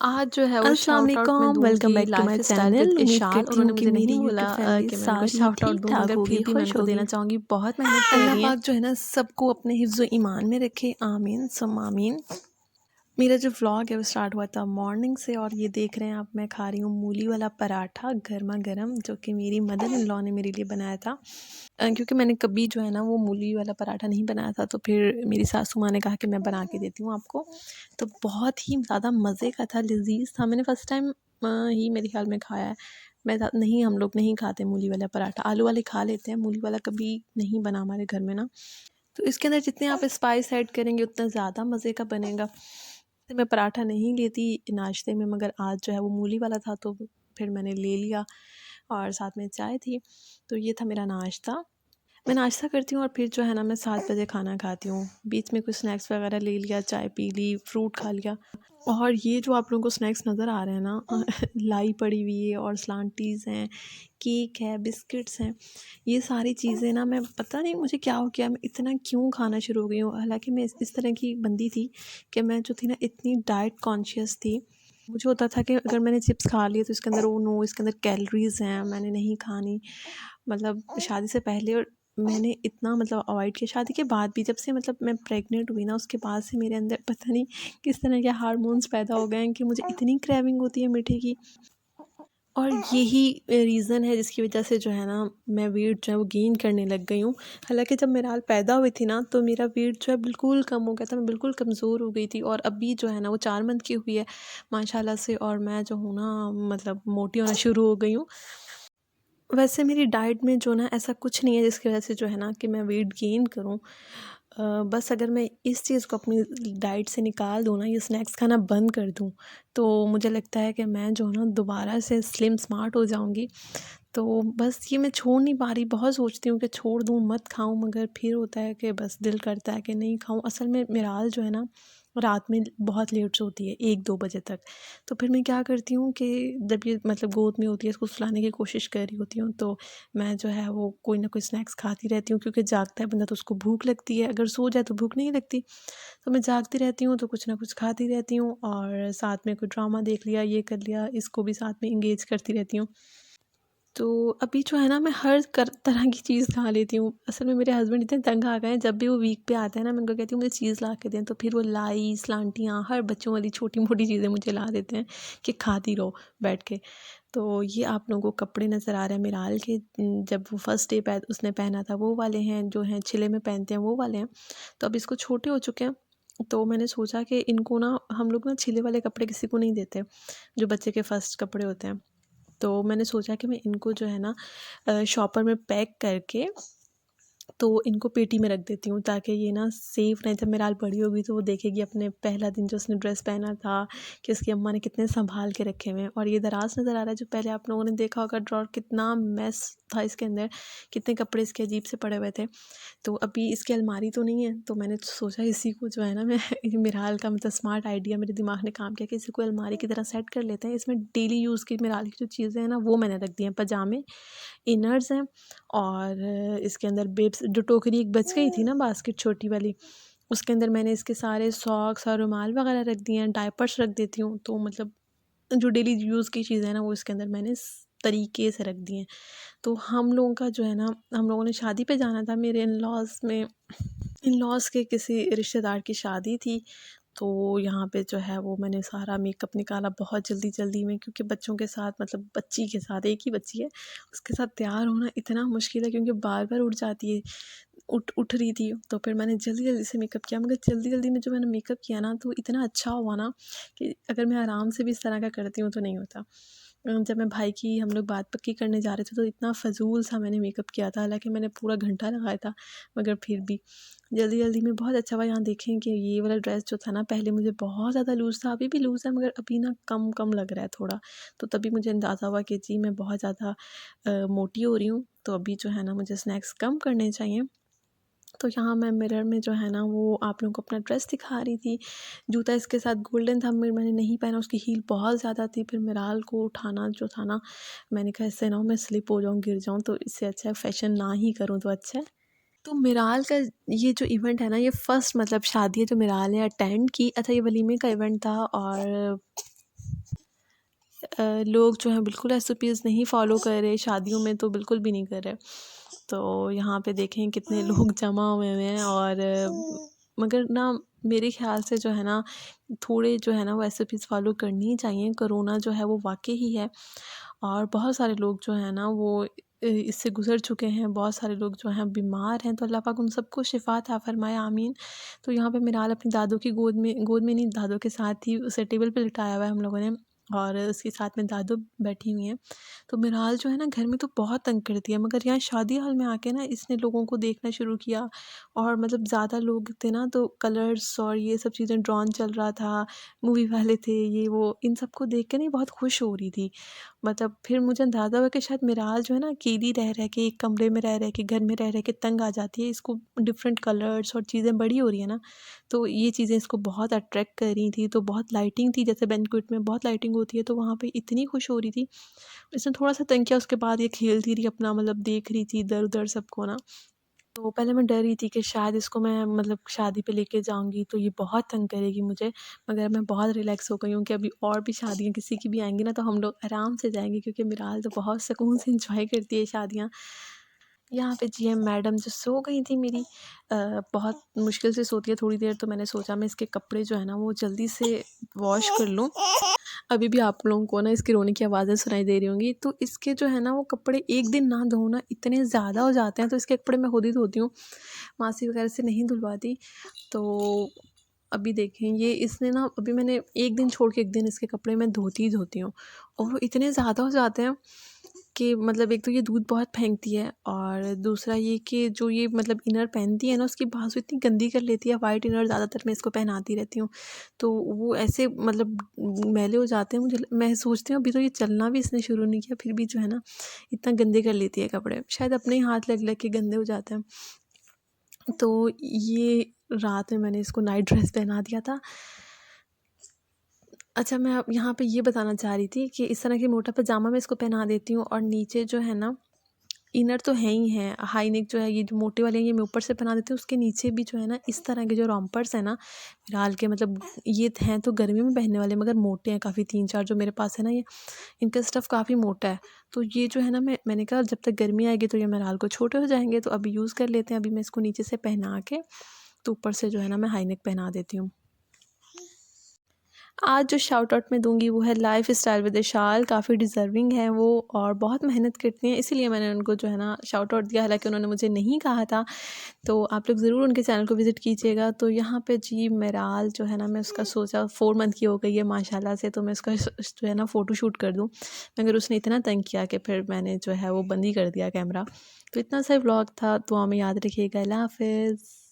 आज जो है वो अस्सलाम शाउट आउट मैं वालेकुम, वेलकम दूँगी back to my lifestyle channel. With उम्मीद इशान। करती हूँ उन्होंने कि मुझे मेरी नहीं बोला यूट्यूब फैमिली कि मैं उनको सारी शाउट आउट दूँ, ठीक-ठाक मगर होगी, फिर भी मैं खुश उनको देना होगी। चाहूँगी, बहुत मेहनत कर अल्लाह रही हैं। पाक जो है ना सबको अपने हिफ्ज़ व ईमान में रखे, आमीन सुम्मा आमीन। मेरा जो व्लॉग है वो स्टार्ट हुआ था मॉर्निंग से, और ये देख रहे हैं आप, मैं खा रही हूँ मूली वाला पराठा गरमा गरम, जो कि मेरी मदर इन लॉ ने मेरे लिए बनाया था। क्योंकि मैंने कभी जो है ना वो मूली वाला पराठा नहीं बनाया था, तो फिर मेरी सासू माँ ने कहा कि मैं बना के देती हूँ आपको। तो बहुत ही ज़्यादा मज़े का था, लज़ीज़ था। मैंने फ़र्स्ट टाइम ही मेरे ख्याल में खाया है। मैं नहीं, हम लोग नहीं खाते मूली वाला पराठा, आलू वाले खा लेते हैं, मूली वाला कभी नहीं बना हमारे घर में ना। तो इसके अंदर जितने आप स्पाइस ऐड करेंगे उतना ज़्यादा मज़े का बनेगा। तो मैं पराठा नहीं लेती नाश्ते में, मगर आज जो है वो मूली वाला था, तो फिर मैंने ले लिया, और साथ में चाय थी। तो ये था मेरा नाश्ता। मैं नाश्ता करती हूँ और फिर जो है ना मैं 7 बजे खाना खाती हूँ। बीच में कुछ स्नैक्स वगैरह ले लिया, चाय पी ली, फ्रूट खा लिया। और ये जो आप लोगों को स्नैक्स नज़र आ रहे हैं ना लाई पड़ी हुई है, और स्लांटीज़ हैं, केक है, बिस्किट्स हैं। ये सारी चीज़ें ना, मैं पता नहीं मुझे क्या हो गया, मैं इतना क्यों खाना शुरू हो गई हूँ। हालाँकि मैं इस तरह की बंदी थी कि मैं जो थी ना इतनी डाइट कॉन्शियस थी। मुझे होता था कि अगर मैंने चिप्स खा लिए तो इसके अंदर, ओह नो, इसके अंदर कैलोरीज़ हैं, मैंने नहीं खानी। मतलब शादी से पहले, और मैंने इतना मतलब अवॉइड किया। शादी के बाद भी, जब से मतलब मैं प्रेग्नेंट हुई ना, उसके बाद से मेरे अंदर पता नहीं किस तरह के हार्मोन्स पैदा हो गए हैं कि मुझे इतनी क्रेविंग होती है मीठे की। और यही रीज़न है जिसकी वजह से जो है ना मैं वेट जो है वो गेन करने लग गई हूँ। हालाँकि जब मेराल पैदा हुई थी ना, तो मेरा वेट जो है बिल्कुल कम हो गया था, मैं बिल्कुल कमज़ोर हो गई थी, और अभी जो है ना वो 4 मंथ की हुई है माशाल्लाह से, और मैं जो हूँ ना मतलब मोटी होना शुरू हो गई हूँ। वैसे मेरी डाइट में जो ना ऐसा कुछ नहीं है जिसकी वजह से जो है ना कि मैं वेट गेन करूँ। बस अगर मैं इस चीज़ को अपनी डाइट से निकाल दूँ ना, ये स्नैक्स खाना बंद कर दूँ, तो मुझे लगता है कि मैं जो है ना दोबारा से स्लिम स्मार्ट हो जाऊँगी। तो बस ये मैं छोड़ नहीं पा रही, बहुत सोचती हूँ कि छोड़ दूँ, मत खाऊँ, मगर फिर होता है कि बस दिल करता है कि नहीं खाऊँ। असल में मेराल जो है ना रात में बहुत लेट सोती है, 1-2 बजे तक। तो फिर मैं क्या करती हूँ कि जब ये मतलब गोद में होती है, इसको सुलाने की कोशिश कर रही होती हूँ, तो मैं जो है वो कोई ना कोई स्नैक्स खाती रहती हूँ, क्योंकि जागता है बंदा तो उसको भूख लगती है, अगर सो जाए तो भूख नहीं लगती। तो मैं जागती रहती हूँ, तो कुछ ना कुछ खाती रहती हूँ, और साथ में कोई ड्रामा देख लिया, ये कर लिया, इसको भी साथ में एंगेज करती रहती हूँ। तो अभी जो है ना मैं हर तरह की चीज़ खा लेती हूँ। असल में मेरे हस्बैंड इतने तंग आ गए हैं, जब भी वो वीक पे आते हैं ना, मैं उनको कहती हूँ मुझे चीज़ ला के दें, तो फिर वो लाई, सलांटियाँ, हर बच्चों वाली छोटी-मोटी चीज़ें मुझे ला देते हैं कि खाती रहो बैठ के। तो ये आप लोगों को कपड़े नज़र आ रहे हैं मिराल के, जब वो फर्स्ट डे उसने पहना था वो वाले हैं, जो हैं छिले में पहनते हैं वो वाले हैं। तो अब इसको छोटे हो चुके हैं, तो मैंने सोचा कि इनको ना हम लोग ना छिले वाले कपड़े किसी को नहीं देते, जो बच्चे के फर्स्ट कपड़े होते हैं। तो मैंने सोचा कि मैं इनको जो है ना शॉपर में पैक करके, तो इनको पेटी में रख देती हूँ, ताकि ये ना सेफ़ रहे। जब मेराल बड़ी होगी तो वो देखेगी अपने पहला दिन जो उसने ड्रेस पहना था, कि उसकी अम्मा ने कितने सँभाल के रखे हुए हैं। और ये दराज़ नज़र आ रहा है, जो पहले आप लोगों ने देखा होगा ड्रॉअर, कितना मेस था इसके अंदर, कितने कपड़े इसके अजीब से पड़े हुए थे। तो अभी इसकी अलमारी तो नहीं है, तो मैंने सोचा इसी को जो है ना मैं मिराल का मतलब स्मार्ट आइडिया मेरे दिमाग ने काम किया कि इसी को अलमारी की तरह सेट कर लेते हैं। इसमें डेली यूज़ की मिराल की जो चीज़ें हैं ना वो मैंने रख दी हैं, पजामे, इनर्स हैं, और इसके अंदर बिब्स, जो टोकरी एक बच गई थी ना बास्केट छोटी वाली, उसके अंदर मैंने इसके सारे सॉक्स और रुमाल वगैरह रख दिए हैं, डायपर्स रख देती हूँ। तो मतलब जो डेली यूज़ की चीज़ें हैं ना वो इसके अंदर मैंने इस तरीके से रख दी हैं। तो हम लोगों का जो है ना, हम लोगों ने शादी पे जाना था, मेरे इन लॉज़ के किसी रिश्तेदार की शादी थी। तो यहाँ पे जो है वो मैंने सारा मेकअप निकाला बहुत जल्दी-जल्दी में, क्योंकि बच्चों के साथ, मतलब बच्ची के साथ, एक ही बच्ची है, उसके साथ तैयार होना इतना मुश्किल है, क्योंकि बार-बार उठ जाती है, उठ रही थी। तो फिर मैंने जल्दी-जल्दी से मेकअप किया, मगर जल्दी-जल्दी में जो मैंने मेकअप किया ना, तो इतना अच्छा हुआ ना कि अगर मैं आराम से भी इस तरह का करती हूँ तो नहीं होता। जब मैं भाई की, हम लोग बात पक्की करने जा रहे थे, तो इतना फ़ज़ूल सा मैंने मेकअप किया था, हालाँकि मैंने पूरा घंटा लगाया था, मगर फिर भी जल्दी-जल्दी में बहुत अच्छा हुआ। यहाँ देखें कि ये वाला ड्रेस जो था ना, पहले मुझे बहुत ज़्यादा लूज़ था, अभी भी लूज़ है, मगर अभी ना कम-कम लग रहा है थोड़ा। तो तभी मुझे अंदाज़ा हुआ कि जी मैं बहुत ज़्यादा मोटी हो रही हूँ, तो अभी जो है ना मुझे स्नैक्स कम करने चाहिए। तो यहाँ मैं मिरर में जो है ना वो आप लोगों को अपना ड्रेस दिखा रही थी। जूता इसके साथ गोल्डन था, मैंने नहीं पहना, उसकी हील बहुत ज़्यादा थी। फिर मिराल को उठाना जो था ना, मैंने कहा इससे ना हो मैं स्लिप हो जाऊँ, गिर जाऊँ, तो इससे अच्छा है फ़ैशन ना ही करूँ तो अच्छा है। तो मिराल का ये जो इवेंट है ना, ये फर्स्ट मतलब शादी है जो मिराल ने अटेंड की। अच्छा, ये वलीमे का इवेंट था, और लोग जो हैं बिल्कुल एसओपीज़ नहीं फ़ॉलो कर रहे, शादियों में तो बिल्कुल भी नहीं कर रहे। तो यहाँ पे देखें कितने लोग जमा हुए हुए हैं और मगर ना मेरे ख़्याल से जो है ना थोड़े जो है ना वो एसओपीज़ फ़ॉलो करनी ही चाहिए। कोरोना जो है वो वाक़ई ही है और बहुत सारे लोग जो हैं ना वो इससे गुज़र चुके हैं, बहुत सारे लोग जो हैं बीमार हैं, तो अल्लाह पाक उन सबको शिफ़ा अता फ़रमाए, आमीन। तो यहाँ पे मिराल अपनी दादों की गोद में नहीं, दादों के साथ ही उसे टेबल पे लिटाया हुआ है हम लोगों ने और उसके साथ में दादू बैठी हुई हैं। तो मिराल जो है ना घर में तो बहुत तंग करती है, मगर यहाँ शादी हॉल में आके ना इसने लोगों को देखना शुरू किया और मतलब ज़्यादा लोग थे ना तो कलर्स और ये सब चीज़ें ड्रॉन चल रहा था, मूवी वाले थे, ये वो, इन सबको देख के नहीं बहुत खुश हो रही थी। मतलब फिर मुझे अंदाज़ा हुआ कि शायद मिराल जो है ना अकेली रह के एक कमरे में रह के घर में रह के तंग आ जाती है, इसको डिफरेंट कलर्स और चीज़ें बड़ी हो रही है ना, तो ये चीज़ें इसको बहुत अट्रैक्ट कर रही थी। तो बहुत लाइटिंग थी, जैसे बैंक्वेट में बहुत लाइटिंग होती है, तो वहाँ पे इतनी खुश हो रही थी। इसने थोड़ा-सा तंग किया, उसके बाद ये खेलती रही अपना, मतलब देख रही थी इधर-उधर सबको ना। तो पहले मैं डर रही थी कि शायद इसको मैं मतलब शादी पे लेके जाऊँगी तो ये बहुत तंग करेगी मुझे, मगर मैं बहुत रिलैक्स हो गई हूँ कि अभी और भी शादियाँ किसी की भी आएँगी ना तो हम लोग आराम से जाएँगे, क्योंकि मिराल तो बहुत सुकून से एंजॉय करती है शादियाँ। यहाँ पे जीएम मैडम जो सो गई थी मेरी, बहुत मुश्किल से सोती है थोड़ी देर, तो मैंने सोचा मैं इसके कपड़े जो है ना वो जल्दी से वॉश कर लूँ। अभी भी आप लोगों को ना इसकी रोने की आवाज़ें सुनाई दे रही होंगी। तो इसके जो है ना वो कपड़े एक दिन ना धोऊँ ना इतने ज़्यादा हो जाते हैं, तो इसके कपड़े मैं खुद ही धोती हूँ, मासी वगैरह से नहीं धुलवाती। तो अभी देखें ये इसने ना, अभी मैंने एक दिन छोड़ के एक दिन इसके कपड़े मैं धोती ही धोती हूँ और वो इतने ज़्यादा हो जाते हैं कि मतलब एक तो ये दूध बहुत फेंकती है और दूसरा ये कि जो ये मतलब इनर पहनती है ना उसकी बाजू इतनी गंदी कर लेती है। वाइट इनर ज़्यादातर मैं इसको पहनाती रहती हूँ, तो वो ऐसे मतलब मैले हो जाते हैं। मैं सोचती हूँ अभी तो ये चलना भी इसने शुरू नहीं किया, फिर भी जो है ना इतना गंदे कर लेती है कपड़े, शायद अपने ही हाथ लग के गंदे हो जाते हैं। तो ये रात में मैंने इसको नाइट ड्रेस पहना दिया था। अच्छा, मैं अब यहाँ पे ये बताना चाह रही थी कि इस तरह की मोटा पजामा मैं इसको पहना देती हूँ और नीचे जो है ना इनर तो है ही है, हाई नेक जो है ये जो मोटे वाले हैं ये मैं ऊपर से पहना देती हूँ, उसके नीचे भी जो है ना इस तरह के जो रोम्पर्स हैं ना फिलहाल के, मतलब ये हैं तो गर्मी में पहनने वाले मगर मोटे हैं काफ़ी, 3-4 जो मेरे पास है ना ये, इनका स्टफ़ काफ़ी मोटा है। तो ये जो है ना मैंने कहा जब तक गर्मी आएगी तो ये मेराल को छोटे हो जाएंगे, तो अभी यूज़ कर लेते हैं। अभी मैं इसको नीचे से पहना के तो ऊपर से जो है ना मैं हाई नेक पहना देती हूँ। आज जो शाउट आउट मैं दूँगी वो है लाइफ़ स्टाइल विद इशाल, काफ़ी डिज़र्विंग है वो और बहुत मेहनत करती हैं, इसीलिए मैंने उनको जो है ना शाउट आउट दिया, हालाँकि उन्होंने मुझे नहीं कहा था। तो आप लोग ज़रूर उनके चैनल को विज़िट कीजिएगा। तो यहाँ पे जी मेराल जो है ना मैं उसका सोचा 4 मंथ की हो गई है माशाल्लाह से, तो मैं उसका जो है ना फ़ोटो शूट कर दूँ, मगर उसने इतना तंग किया कि फिर मैंने जो है वो बंद ही कर दिया कैमरा। तो इतना सा व्लॉग था, दुआ में याद रखिएगा। अल्लाह हाफ़िज़।